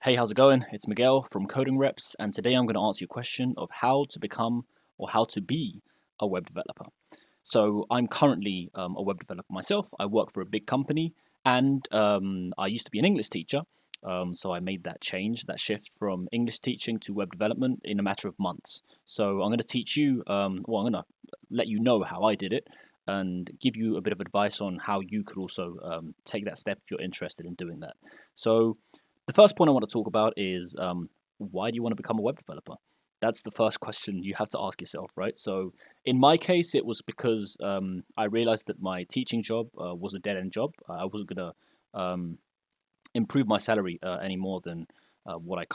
Hey, how's it going? It's Miguel from Coding Reps, and today I'm going to answer your question of how to become or how to be a web developer. So I'm currently a web developer myself. I work for a big company, and I used to be an English teacher. So I made that change, that shift from English teaching to web development in a matter of months. So I'm going to teach you, I'm going to let you know how I did it and give you a bit of advice on how you could also take that step if you're interested in doing that. So the first point I want to talk about is why do you want to become a web developer? That's the first question you have to ask yourself, right? So in my case, it was because I realized that my teaching job was a dead end job. I wasn't going to improve my salary any more than what I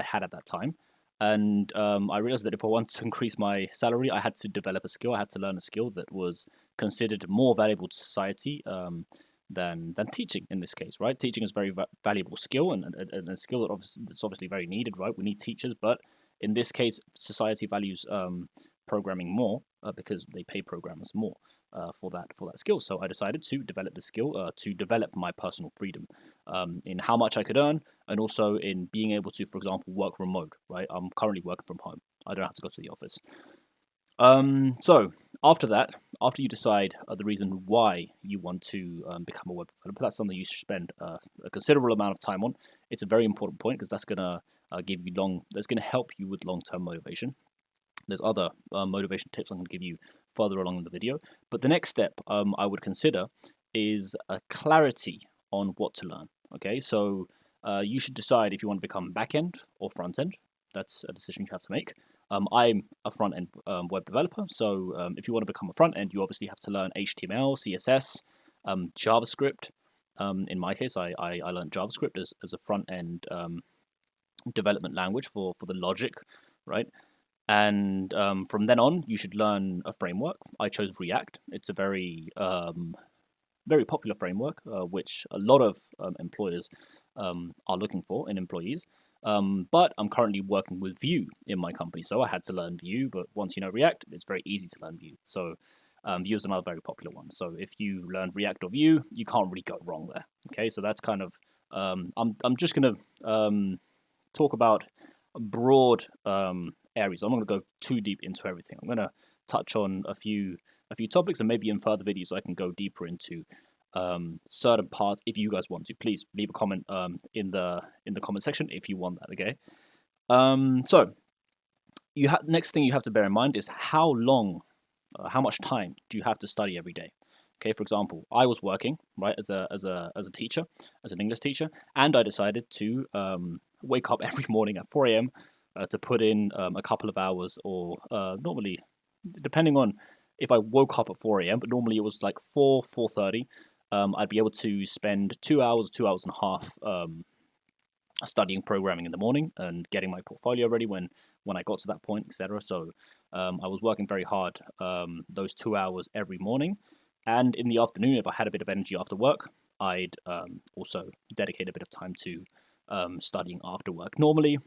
had at that time. And I realized that if I wanted to increase my salary, I had to develop a skill. I had to learn a skill that was considered more valuable to society than teaching in this case, right? Teaching is a very valuable skill and a skill that's obviously very needed, right? We need teachers, but in this case, society values programming more because they pay programmers more for that skill. So I decided to develop the skill to develop my personal freedom in how much I could earn, and also in being able to, for example, work remote. Right, I'm currently working from home. I don't have to go to the office. So after that, after you decide the reason why you want to become a web developer, that's something you should spend a considerable amount of time on. It's a very important point because that's gonna that's gonna help you with long-term motivation. There's other motivation tips I'm going to give you further along in the video. But the next step I would consider is a clarity on what to learn. Okay, so you should decide if you want to become back end or front end. That's a decision you have to make. I'm a front end web developer, so if you want to become a front end, you obviously have to learn HTML, CSS, JavaScript. In my case, I learned JavaScript as a front end development language for the logic, right? And from then on, you should learn a framework. I chose React. It's a very popular framework, which a lot of employers are looking for in employees. But I'm currently working with Vue in my company, so I had to learn Vue. But once you know React, it's very easy to learn Vue. So Vue is another very popular one. So if you learn React or Vue, you can't really go wrong there. Okay, so that's kind of I'm just gonna talk about broad areas. I'm not going to go too deep into everything. I'm going to touch on a few topics, and maybe in further videos I can go deeper into certain parts. If you guys want to, please leave a comment in the comment section if you want that. Okay. So next thing you have to bear in mind is how much time do you have to study every day? Okay, for example, I was working right as a teacher, as an English teacher, and I decided to wake up every morning at 4 a.m. To put in a couple of hours, or normally, depending on if I woke up at 4 a.m., but normally it was like 4:30. I'd be able to spend 2 hours, 2 hours and a half studying programming in the morning and getting my portfolio ready when I got to that point, etc. So I was working very hard those 2 hours every morning, and in the afternoon, if I had a bit of energy after work, I'd also dedicate a bit of time to studying after work. Normally,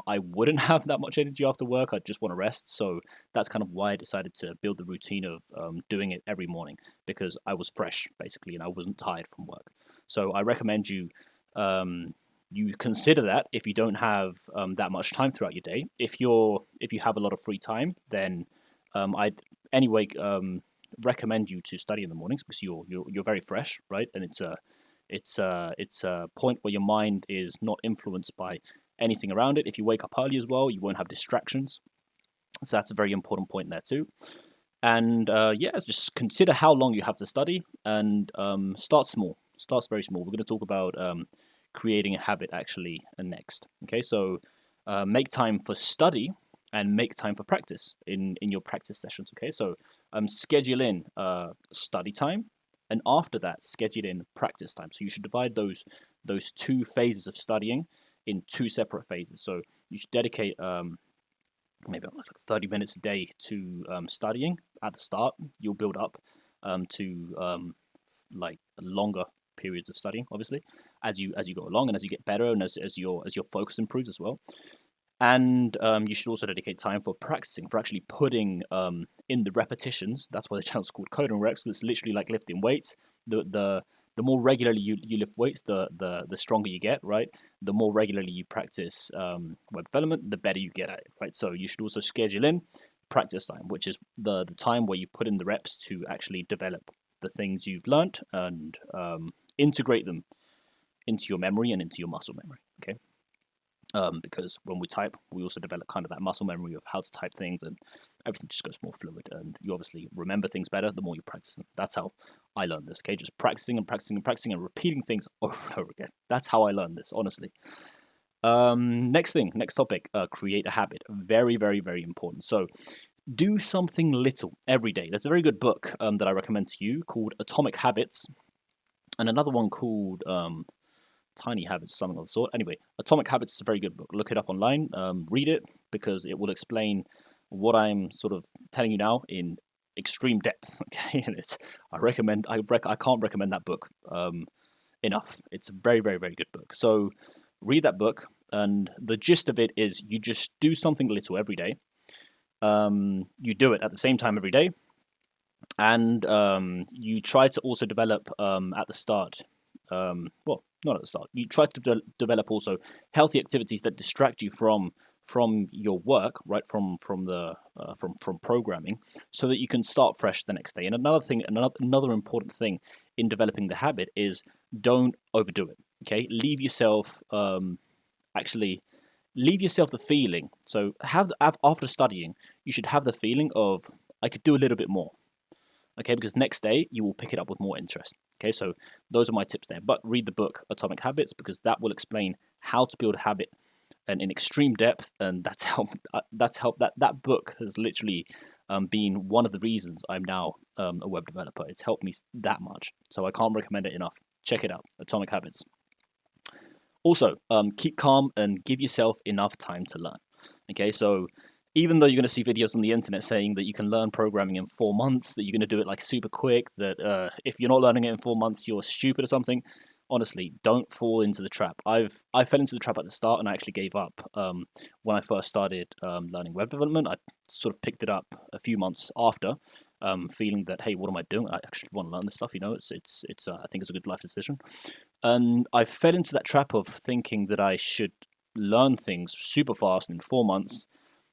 I wouldn't have that much energy after work. I'd just want to rest. So that's kind of why I decided to build the routine of doing it every morning, because I was fresh, basically, and I wasn't tired from work. So I recommend you consider that if you don't have that much time throughout your day. If you have a lot of free time, then I'd anyway recommend you to study in the mornings because you're very fresh, right? And it's a point where your mind is not influenced by anything around it. If you wake up early as well, you won't have distractions. So that's a very important point there too. And yeah, just consider how long you have to study, and start small. Starts very small. We're going to talk about creating a habit actually next. Okay, so make time for study and make time for practice in your practice sessions. Okay, so schedule in study time, and after that schedule in practice time. So you should divide those two phases of studying in two separate phases. So you should dedicate maybe like 30 minutes a day to studying at the start. You'll build up to like longer periods of studying, obviously, as you go along, and as you get better, and as your focus improves as well. And you should also dedicate time for practicing, for actually putting in the repetitions. That's why the channel's called Coding Reps. It's literally like lifting weights. The the more regularly you lift weights, the stronger you get, right? The more regularly you practice web development, the better you get at it, right? So you should also schedule in practice time, which is the time where you put in the reps to actually develop the things you've learned and integrate them into your memory and into your muscle memory. Okay. Because when we type, we also develop kind of that muscle memory of how to type things, and everything just goes more fluid. And you obviously remember things better the more you practice them. That's how I learned this. Okay, just practicing and practicing and practicing and repeating things over and over again. That's how I learned this, honestly. Next topic. Create a habit. Very, very, very important. So, do something little every day. There's a very good book that I recommend to you called Atomic Habits, and another one called Tiny Habits, something of the sort. Anyway, Atomic Habits is a very good book. Look it up online, read it, because it will explain what I'm sort of telling you now in extreme depth. Okay, and I can't recommend that book enough. It's a very, very, very good book. So read that book, and the gist of it is you just do something little every day. You do it at the same time every day, and you try to also develop at the start. Well, not at the start. You try to develop also healthy activities that distract you from your work, right? From programming, so that you can start fresh the next day. And another important thing in developing the habit is don't overdo it. Okay, leave yourself the feeling. So after studying, you should have the feeling of, I could do a little bit more. Okay, because next day you will pick it up with more interest. Okay, so those are my tips there. But read the book Atomic Habits, because that will explain how to build a habit and in extreme depth, and that's helped. That book has literally been one of the reasons I'm now a web developer. It's helped me that much, so I can't recommend it enough. Check it out, Atomic Habits. Also, keep calm and give yourself enough time to learn. Okay, so even though you're going to see videos on the internet saying that you can learn programming in 4 months, that you're going to do it like super quick, that if you're not learning it in 4 months, you're stupid or something, honestly, don't fall into the trap. I fell into the trap at the start, and I actually gave up when I first started learning web development. I sort of picked it up a few months after, feeling that, hey, what am I doing? I actually want to learn this stuff. You know, it's I think it's a good life decision, and I fell into that trap of thinking that I should learn things super fast in 4 months,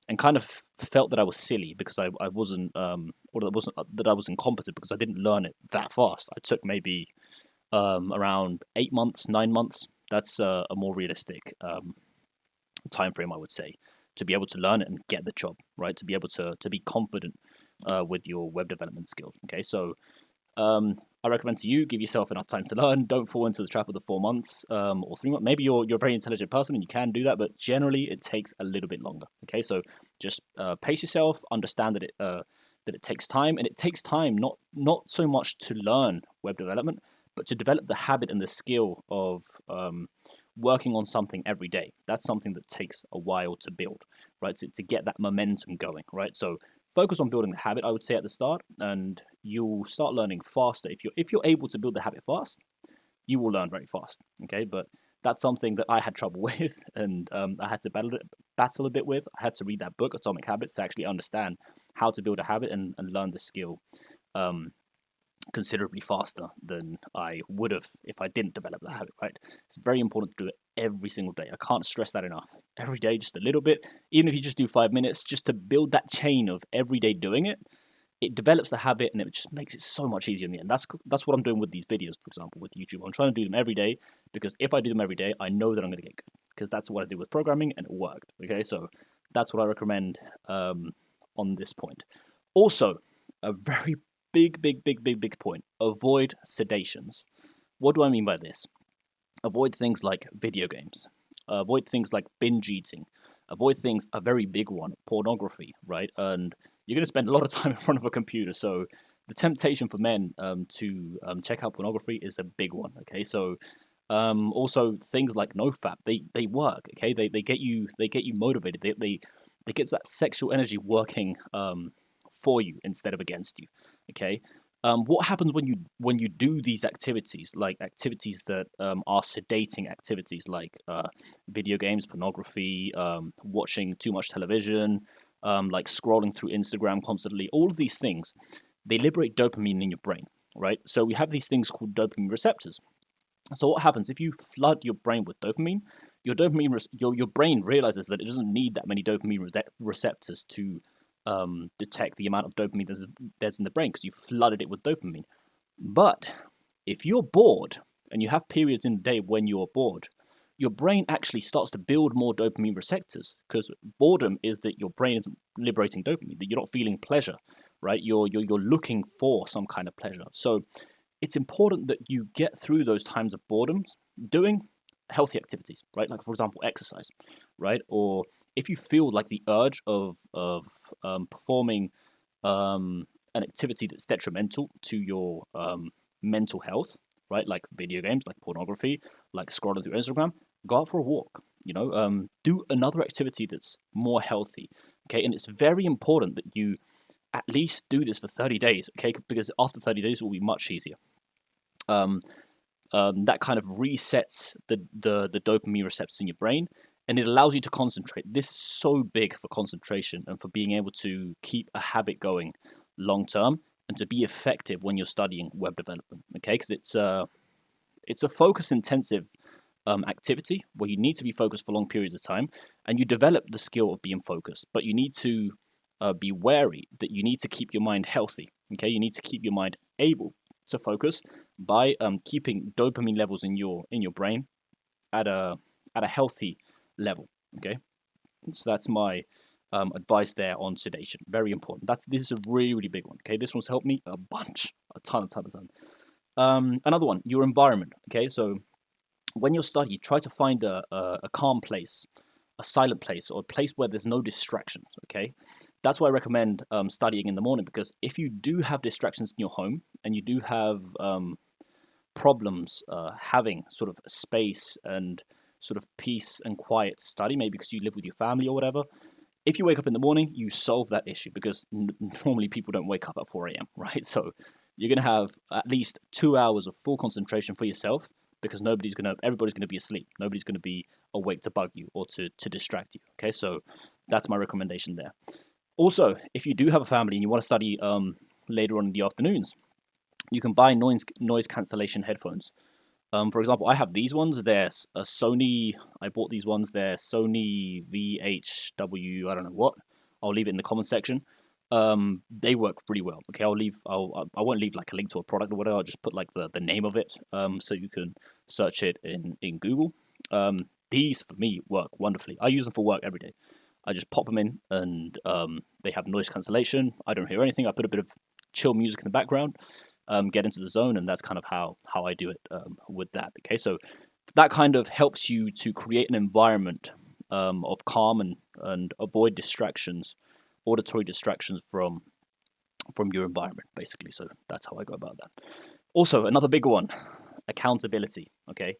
and kind of felt that I was silly because I wasn't, or that I was incompetent because I didn't learn it that fast. I took maybe around 8 months, 9 months. That's a more realistic time frame, I would say, to be able to learn it and get the job, right? To be able to be confident with your web development skills. Okay, so I recommend to you, give yourself enough time to learn. Don't fall into the trap of the 4 months or 3 months. Maybe you're a very intelligent person and you can do that, but generally it takes a little bit longer. Okay, so just pace yourself. Understand that it takes time, and it takes time not so much to learn web development, but to develop the habit and the skill of working on something every day. That's something that takes a while to build, right? To get that momentum going, right? So focus on building the habit, I would say, at the start, and you'll start learning faster. If you're able to build the habit fast, you will learn very fast. Okay, but that's something that I had trouble with, and I had to battle a bit with. I had to read that book, Atomic Habits, to actually understand how to build a habit and learn the skill considerably faster than I would have if I didn't develop the habit, right? It's very important to do it every single day. I can't stress that enough. Every day, just a little bit. Even if you just do 5 minutes, just to build that chain of every day doing it, it develops the habit, and it just makes it so much easier in the end. That's what I'm doing with these videos, for example, with YouTube. I'm trying to do them every day, because if I do them every day, I know that I'm going to get good, because that's what I did with programming, and it worked. Okay, so that's what I recommend on this point. Also, a very big point: avoid sedations. What do I mean by this? Avoid things like video games. Avoid things like binge eating. Avoid things, a very big one, pornography, right? And you're going to spend a lot of time in front of a computer, so the temptation for men to check out pornography is a big one. Okay, so also things like nofap, they work. Okay, they get you motivated. They get that sexual energy working for you instead of against you. Okay, what happens when you do these activities, like activities that are sedating activities, like video games, pornography, watching too much television, like scrolling through Instagram constantly? All of these things, they liberate dopamine in your brain. right? So we have these things called dopamine receptors. So what happens if you flood your brain with dopamine? Your brain realizes that it doesn't need that many dopamine receptors to detect the amount of dopamine there's in the brain because you flooded it with dopamine. But if you're bored and you have periods in the day when you're bored, your brain actually starts to build more dopamine receptors because boredom is that your brain isn't liberating dopamine, that you're not feeling pleasure, right? You're looking for some kind of pleasure. So it's important that you get through those times of boredom doing healthy activities, right? Like for example, exercise, right? Or if you feel like the urge of performing an activity that's detrimental to your mental health, right? Like video games, like pornography, like scrolling through Instagram, go out for a walk. Do another activity that's more healthy. Okay, and it's very important that you at least do this for 30 days. Okay, because after 30 days it will be much easier. Um, that kind of resets the dopamine receptors in your brain, and it allows you to concentrate. This is so big for concentration and for being able to keep a habit going long term and to be effective when you're studying web development. Okay, because it's a focus intensive activity where you need to be focused for long periods of time, and you develop the skill of being focused. But you need to be wary that you need to keep your mind healthy. Okay, you need to keep your mind able to focus by keeping dopamine levels in your brain at a healthy level. Okay, so that's my advice there on sedation. Very important. This is a really big one. Okay, this one's helped me a bunch, a ton. Another one, your environment. Okay, so when you're studying, try to find a calm place, a silent place, or a place where there's no distractions. Okay, that's why I recommend studying in the morning, because if you do have distractions in your home and you do have problems having sort of space and sort of peace and quiet to study, maybe because you live with your family or whatever. If you wake up in the morning, you solve that issue because normally people don't wake up at 4 a.m., right? So you're going to have at least 2 hours of full concentration for yourself because everybody's going to be asleep. Nobody's going to be awake to bug you or to distract you. Okay, so that's my recommendation there. Also, if you do have a family and you want to study later on in the afternoons, you can buy noise cancellation headphones. For example, I have these ones. They're a Sony. I bought these ones. They're Sony VHW. I don't know what. I'll leave it in the comment section. They work really well. Okay, I won't leave like a link to a product or whatever. I'll just put like the name of it. So you can search it in Google. These for me work wonderfully. I use them for work every day. I just pop them in, and they have noise cancellation. I don't hear anything. I put a bit of chill music in the background, get into the zone, and that's kind of how I do it with that. Okay, so that kind of helps you to create an environment of calm and avoid distractions, auditory distractions from your environment, basically. So that's how I go about that. Also, another big one, accountability. Okay,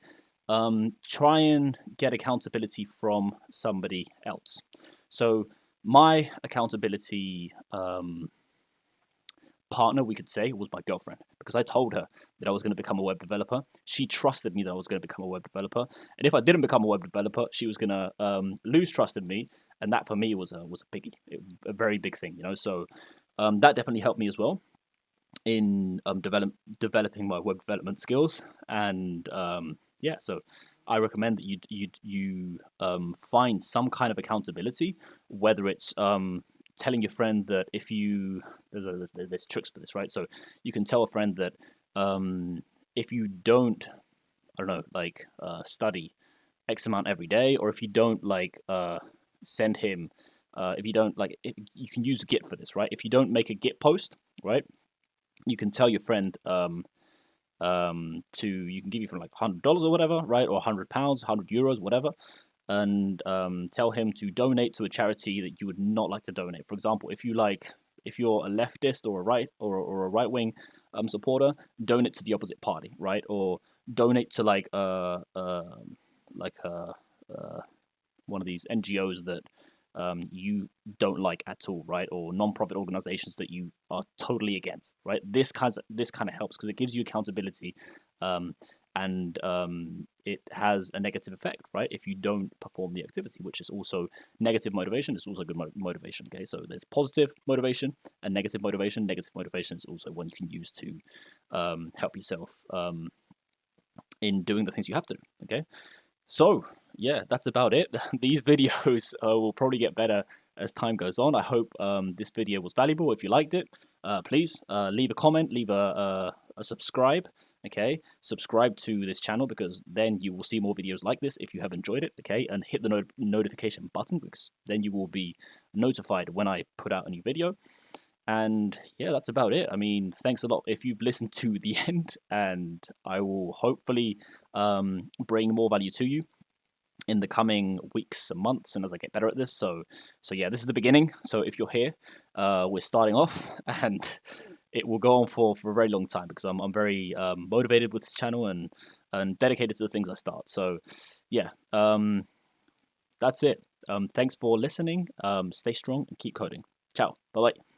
try and get accountability from somebody else. So my accountability partner, we could say, was my girlfriend, because I told her that I was going to become a web developer. She trusted me that I was going to become a web developer, and if I didn't become a web developer, she was going to lose trust in me, and that for me was a biggie, a very big thing, So that definitely helped me as well in developing my web development skills, and yeah, so I recommend that you find some kind of accountability, whether it's telling your friend that if you there's tricks for this, right? So you can tell a friend that if you don't, I don't know, like study X amount every day, or if you don't like send him, if you don't like, you can use Git for this, right? If you don't make a Git post, right, you can tell your friend you can give you from like $100 or whatever, right, or £100, €100, whatever, and tell him to donate to a charity that you would not like to donate. For example, if you're a leftist or a right wing supporter, donate to the opposite party, right, or donate to like one of these NGOs that you don't like at all, right? Or non-profit organizations that you are totally against, right? This kind of helps because it gives you accountability, and it has a negative effect, right? If you don't perform the activity, which is also negative motivation, it's also good motivation. Okay, so there's positive motivation and negative motivation. Negative motivation is also one you can use to help yourself in doing the things you have to. Okay, so yeah, that's about it. These videos will probably get better as time goes on. I hope this video was valuable. If you liked it, please leave a comment, leave a subscribe. Okay, subscribe to this channel because then you will see more videos like this if you have enjoyed it. Okay, and hit the notification button because then you will be notified when I put out a new video. And yeah, that's about it. I mean, thanks a lot if you've listened to the end, and I will hopefully bring more value to you in the coming weeks and months, and as I get better at this. So yeah, this is the beginning. So if you're here, we're starting off, and it will go on for a very long time because I'm very motivated with this channel and dedicated to the things I start. So yeah, that's it. Thanks for listening. Stay strong and keep coding. Ciao. Bye bye.